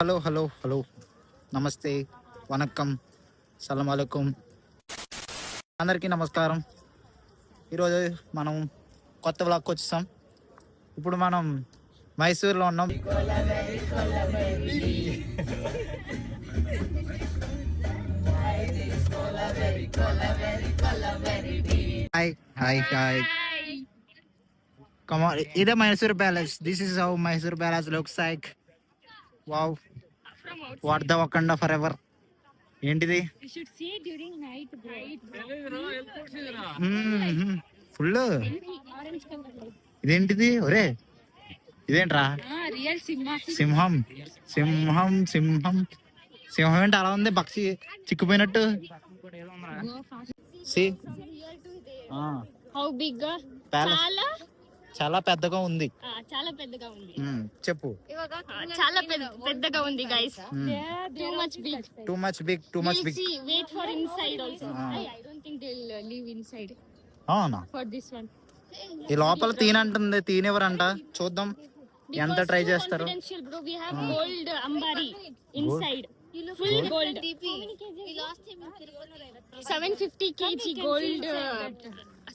Hello hello hello నమస్తే వనక్కం సలాం అలైకుం అందరికీ నమస్కారం. ఈరోజు మనం కొత్త వ్లాగ్కి వచ్చేసాం. ఇప్పుడు మనం మైసూర్లో ఉన్నాం. Hi hi hi come on, ఇదే Mysore palace. This is how Mysore palace looks like. Wow, what the Wakanda forever. ఏంటిది ఫుల్, ఇదేంటిది ఒరే, ఇదేంట్రా? సింహం సింహం సింహం సింహం ఏంటి అలా ఉంది, పక్షి చిక్కుపోయినట్టు. చాలా పెద్దగా ఉంది. చెప్పు. చాలా పెద్దగా ఉంది guys. Too much big. Wait for inside also. I don't think they'll live inside అవునా? for this one. ఈ లోపల తీనంటుంది, తీనివ్వరంట. చూద్దాం ఎంత ట్రై చేస్తారు. Confidential bro, we have gold ambari inside. Full gold. 750 kg gold.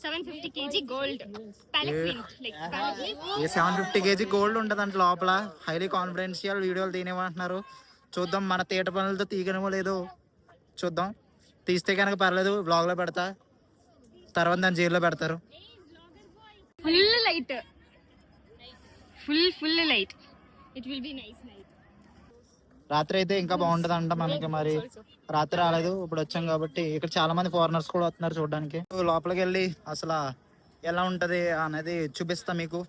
750 kg gold. Palaquin, like palaquin. A 750 kg gold ఉంటుంది అంటే లోపల. Highly confidential. వీడియోలు తీనివ్వమంటున్నారు. చూద్దాం మన తీట పనులతో తీగనేమో లేదో చూద్దాం. తీస్తే కనుక పర్లేదు, బ్లాగ్లో పెడతా. తర్వాత దాన్ని జైల్లో పెడతారు. Full light. Full light. It will be nice night. రాత్రి అయితే ఇంకా బాగుంటది అంట మనకి. మరి రాత్రి రాలేదు, ఇప్పుడు వచ్చాం కాబట్టి. ఇక్కడ చాలా మంది ఫారినర్స్ కూడా వస్తున్నారు చూడడానికి. లోపలికి వెళ్ళి అసలు ఎలా ఉంటది అనేది చూపిస్తా మీకు.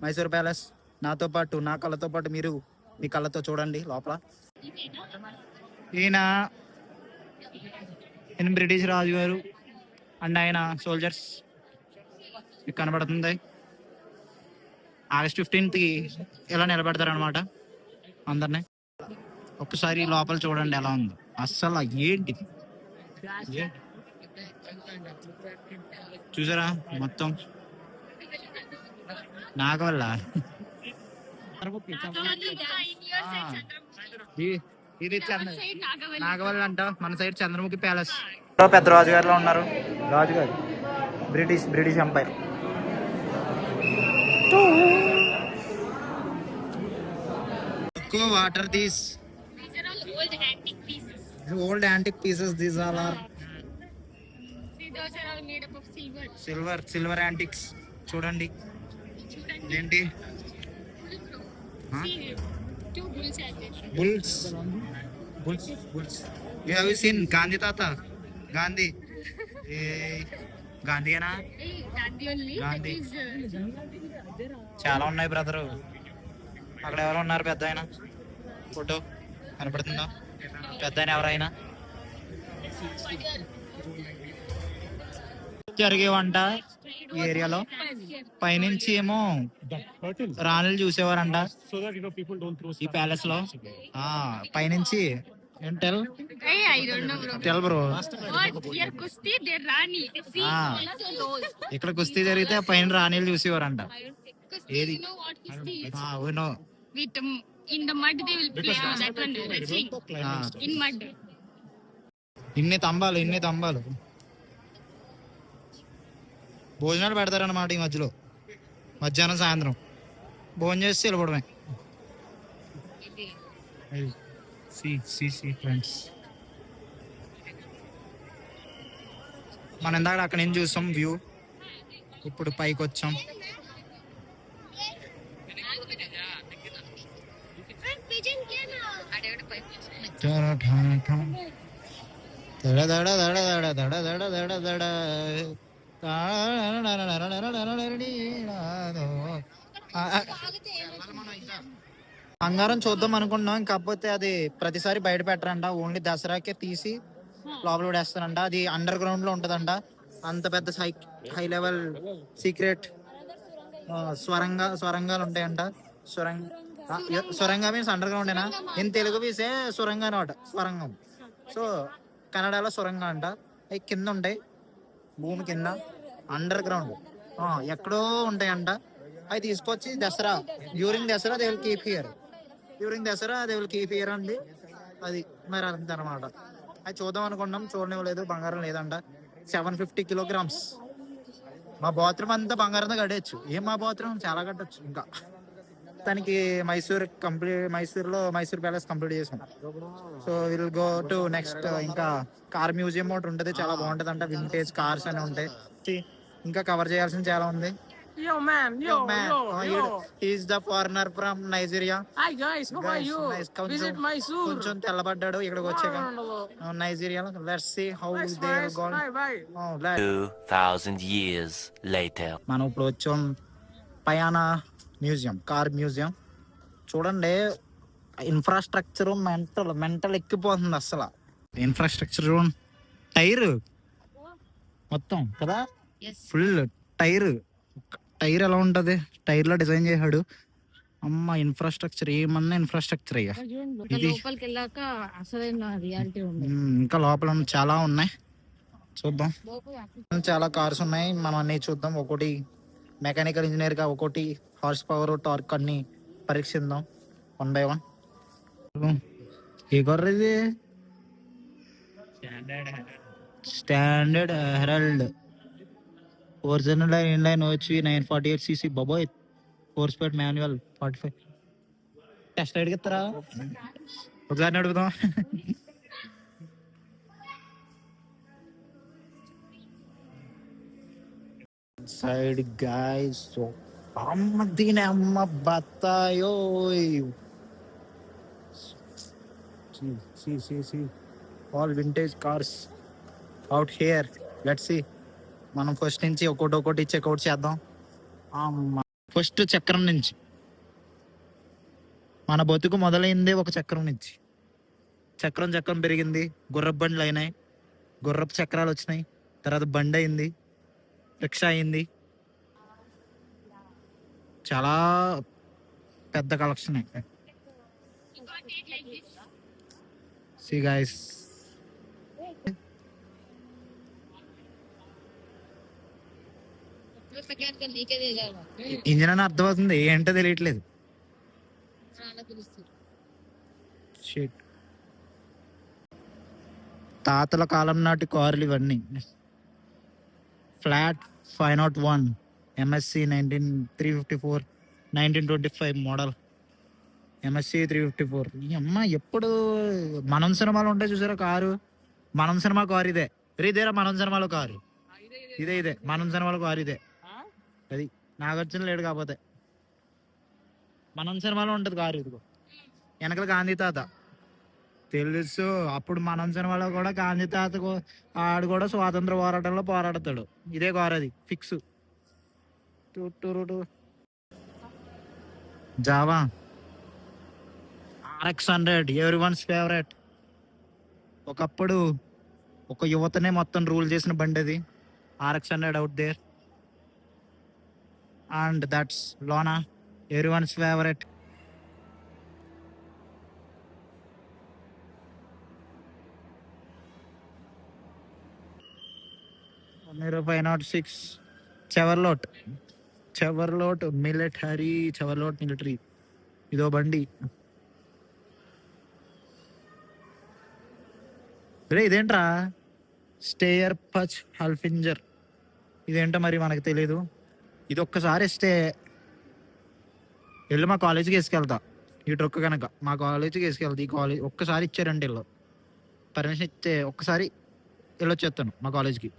మైసూర్ ప్యాలెస్ నాతో పాటు, నా కళ్ళతో పాటు మీరు మీ కళ్ళతో చూడండి. లోపల ఈయన బ్రిటిష్ రాజు గారు అండ్ ఆయన సోల్జర్స్ కనబడుతుంది. ఆగస్ట్ 15th ఇలా నిలబెడతారు అనమాట అందరినీ. ఒక్కసారి లోపల చూడండి ఎలా ఉంది అస్సలు. ఏంటి చూసారా మొత్తం నాగవల్ల. ఇది నాగవల్ల అంట, మన సైడ్ చంద్రముఖి ప్యాలెస్. పెద్ద రాజుగారులో ఉన్నారు. రాజుగారు British empire. Water these old antique pieces. These all are See, those are all made up of silver antiques. చూడండి ఏంటి. See, two bulls are there. Bulls. You have seen Gandhi తాత? Gandhi గాంధీనా? Gandhi only. Gandhi. That is, చాలా ఉన్నాయి brother. అక్కడ ఎవరు ఉన్నారు పెద్ద ఆయన? ఫోటో కనపడుతుందా? పెద్ద ఆయన ఎవరైనా జరిగేవంట ఈ ఏరియాలో. పైనుంచి ఏమో రాణులు చూసేవారంట ఈ ప్యాలెస్ లో. పైనుంచి tell hey, I don't know bro. Tell bro. What? Here kusti, there Rani. See, also those. ఇక్కడ కుస్తీ జరిగితే పైన రాణీలు చూసేవారంట. Kusti, ఏది? you know what kusti is? అవును. With in the mud they will play that one wrestling in mud. ఇన్ని తంబాలు భోజనాలు పెడతారన్నమాట ఈ మధ్యలో. మధ్యాహ్నం సాయంత్రం భోజనం చేసి వెళ్ళిపోవడమే. ఫ్రెండ్స్, మనం ఇందాక అక్కడ నుంచి చూస్తాం వ్యూ. ఇప్పుడు పైకి వచ్చాం. బంగారం చూద్దాం అనుకున్నాం, కాకపోతే అది ప్రతిసారి బయట పెట్టరంట. ఓన్లీ దసరాకే తీసి లోపల పడేస్తారంట. అది అండర్ గ్రౌండ్ లో ఉంటదంట. అంత పెద్ద హై లెవెల్ సీక్రెట్ స్వరంగాలు ఉంటాయంట. సొరంగా మీన్స్ అండర్ గ్రౌండ్ ఏనా? ఇన్ తెలుగు మీసే సొరంగా అనమాట, స్వరంగం. సో కన్నడలో సొరంగా అంట. అవి కింద ఉంటాయి, భూమి కింద అండర్ గ్రౌండ్ ఎక్కడో ఉంటాయంట. అవి తీసుకొచ్చి Dasara, during Dasara they will keep here. During Dasara they will keep here అండి. అది మరి అంత అనమాట. అది చూద్దాం అనుకున్నాం, చూడనివ్వలేదు. బంగారం లేదంట. 750 కిలోగ్రామ్స్. మా బాత్రూమ్ అంతా బంగారంతో కట్టేయచ్చు. ఏం మా బాత్రూమ్ చాలా కట్టచ్చు. ఇంకా తనకి మైసూర్లో మైసూర్ ప్యాలెస్ కంప్లీట్ చేసాం. So will go to next. ఇంకా కార్ మ్యూజియం ఒకటి ఉంటుంది, చాలా బాగుంటుంది అంట. వింటేజ్ కార్స్ అని ఉంటాయి. ఇంకా కవర్ చేయాల్సింది చాలా ఉంది. Yo man, yo, yo, yo. Is the foreigner from Nigeria. Hi guys, how are you? Visit Mysore. కొంచెం తెల్లబడ్డాడు ఇక్కడికి వచ్చాక. నైజీరియాలో let's see how they are going. Bye. 2000 years later. మనం ఇప్పుడు వచ్చాం పయానా మ్యూజియం, కార్ మ్యూజియం. చూడండి ఇన్ఫ్రాస్ట్రక్చర్ మెంటల్ ఎక్కిపోతుంది అసలు. ఇన్ఫ్రాస్ట్రక్చర్ టైర్ మొత్తం కదా, ఫుల్ టైర్ ఎలా ఉంటది, టైర్ లో డిజైన్ చేశాడు. అమ్మ ఇన్ఫ్రాస్ట్రక్చర్ ఏమన్నా ఇన్ఫ్రాస్ట్రక్చర్ అయ్యా. ఇది లోపలికి వెళ్ళాక అసలైన రియాలిటీ ఉంది. ఇంకా లోపల చాలా ఉన్నాయి, చూద్దాం. చాలా కార్స్ ఉన్నాయి, మనం అన్ని చూద్దాం. ఒకటి మెకానికల్ ఇంజనీర్ గా, ఒకటి హార్స్ పవర్ టార్క్ అన్ని పరీక్షిద్దాం 1 by 1. ఏ కార్ ఇది? స్టాండర్డ్ హెరాల్డ్ ఒరిజినల్ ఇన్లైన్ వచ్చి 948 cc. బాబోయ్, 4 speed మాన్యువల్ 45. టెస్ట్ రైడ్ ఇస్తారా? ఒకసారి నడుపుదాం. సైడ్ గైస్, అమ్మ దీని అమ్మ బత్తాయో. All vintage cars out here. Let's see. మనం ఫస్ట్ నుంచి ఒక్కొక్కటి చెక్అవుట్ చేద్దాం. ఫస్ట్ చక్రం నుంచి. మన బతుకు మొదలైందే ఒక చక్రం నుంచి. చక్రం పెరిగింది, గుర్రపు బండ్లు అయినాయి, గుర్రపు చక్రాలు వచ్చినాయి, తర్వాత బండి అయింది, రిక్షా అయింది. చాలా పెద్ద కలెక్షన్. See guys, ఇంజన్ అని అర్థమవుతుంది, ఏంటో తెలియట్లేదు. తాతల కాలం నాటి కార్లు ఇవన్నీ. Flat 501 MSC 354 1925 model. MSC 354. ఈ అమ్మ ఎప్పుడు మనం సినిమాలో ఉంటాయి చూసారా కారు, మనం సినిమా కారు ఇదే. ఇదేరా మనం సినిమాలో కారు, ఇదే మనం సినిమాలో కారు ఇదే. అది నాగార్జున లేడు కాకపోతే మనం సినిమాలో ఉంటది కారు. ఇదిగో వెనకల గాంధీ తాత తెలుసు. అప్పుడు మనం సినిమాలో కూడా గాంధీ తాత ఆడు కూడా స్వాతంత్ర పోరాటంలో పోరాడతాడు. ఇదే కారు, అది fix. Java RX-100 everyone's favourite. ఒకప్పుడు ఒక యువతనే మొత్తం రూల్ చేసిన బండి అది. RX-100 out there. And that's లోనా, ఎవ్రీవన్స్ ఫేవరెట్. మీరు 506 చెవర్లోట్ మిలిటరీ. ఇదో బండి. రే ఇదేంట్రా, స్టేయర్ పచ్ హల్ఫింజర్. ఇదేంటో మరి మనకు తెలీదు. ఇది ఒక్కసారి ఇస్తే వెళ్ళి మా కాలేజీకి వేసుకెళ్తా. ఈ ట్రక్ కనుక మా కాలేజీకి వేసుకెళ్తా. ఈ కాలేజ్ ఒక్కసారి ఇచ్చారంటే వీళ్ళు పర్మిషన్ ఇస్తే ఒక్కసారి వెళ్ళొచ్చేస్తాను మా కాలేజ్కి.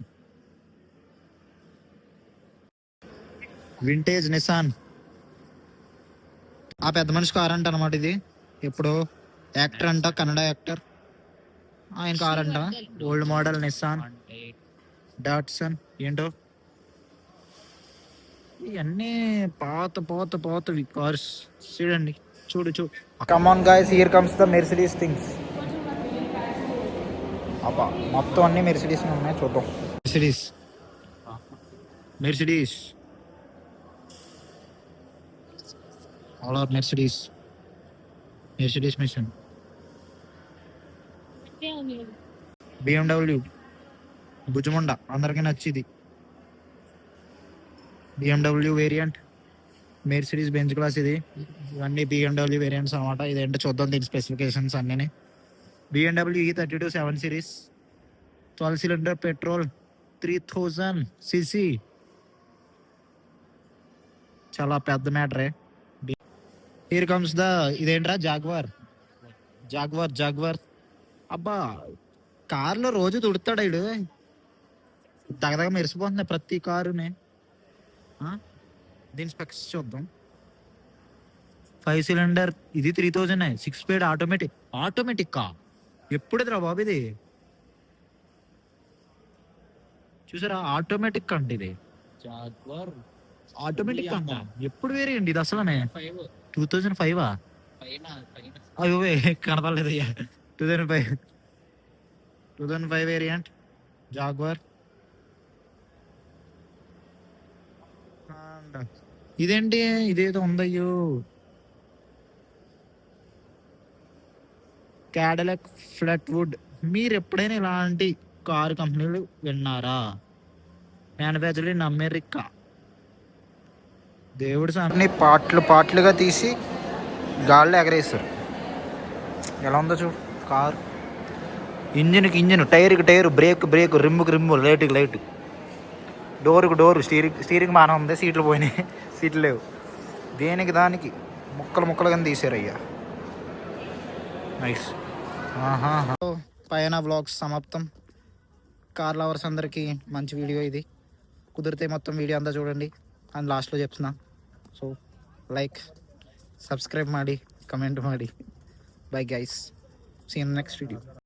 Vintage Nissan. ఆ పెద్ద మనిషి కార్ అంట అనమాట ఇది. ఎప్పుడో యాక్టర్ అంట, కన్నడ యాక్టర్. ఆయన కార్ అంట. Old model Nissan Datsun. ఏంటో ఇవన్నీ పాతవి కార్స్. చూడు. Come on guys, here comes the Mercedes things. అబ్బా, మొత్తం అన్ని మెర్సిడీస్ ఉన్నాయి, చూద్దాం. Mercedes all are Mercedes mission. BMW భుజముండ అందరికీ నచ్చింది. BMW variant Mercedes Benz class ఇది. ఇవన్నీ BMW వేరియంట్స్ అనమాట. ఇదేంటో చూద్దాం దీని స్పెసిఫికేషన్స్ అన్నీ. BMW E32 7 series 12 cylinder petrol 3000 cc. చాలా పెద్ద మ్యాటరే. హియర్ కమ్స్ ద ఇదేంట్రా జాగ్వార్. అబ్బా కార్లో రోజు తుడుతాడు ఇడు. దగదగ మెరిసిపోతున్నాయి ప్రతి కారుని. దీని స్పెక్స్ చూద్దాం. 5 సిలిండర్ ఇది 3000 6 స్పీడ్ ఆటోమేటిక్ కా ఎప్పుడుదిరా బాబు ఇది? చూసారా ఆటోమేటిక్ అంట ఇది. ఆటోమేటిక్ అంట ఎప్పుడు వేరియండి ఇది అసలు 2005 అయ్యో కనపడలేదు అయ్యా. 2005 వేరియంట్ జాగ్వార్. ఇదేంటి ఇదేదో ఉందయ్యో, క్యాడిలాక్ ఫ్లట్వుడ్. మీరు ఎప్పుడైనా ఇలాంటి కారు కంపెనీలు విన్నారా? Manufacture in America. దేవుడు అన్ని పార్ట్లుగా తీసి గాల్లో ఎగరేస్తారు. ఎలా ఉందో చూడు కారు. ఇంజిన్, టైర్కి బ్రేక్, రిమ్ముకి లైట్, డోరుకు డోరు, స్టీరింగ్ బాగానే ఉంది. సీట్లు పోయినాయి, సీట్లు లేవు. దానికి ముక్కలుగా తీసారు అయ్యా. నైస్. పైన వ్లాగ్స్ సమాప్తం. కార్ లవర్స్ అందరికీ మంచి వీడియో ఇది. కుదిరితే మొత్తం వీడియో అంతా చూడండి అని లాస్ట్లో చెప్తున్నా. సో ಲೈಕ್ ಸಬ್ಸ್ಕ್ರೈಬ್ ಮಾಡಿ ಕಮೆಂಟ್ ಮಾಡಿ. ಬೈ ಗೈಸ್, ಸಿ ಇನ್ ನೆಕ್ಸ್ಟ್ ವಿಡಿಯೋ.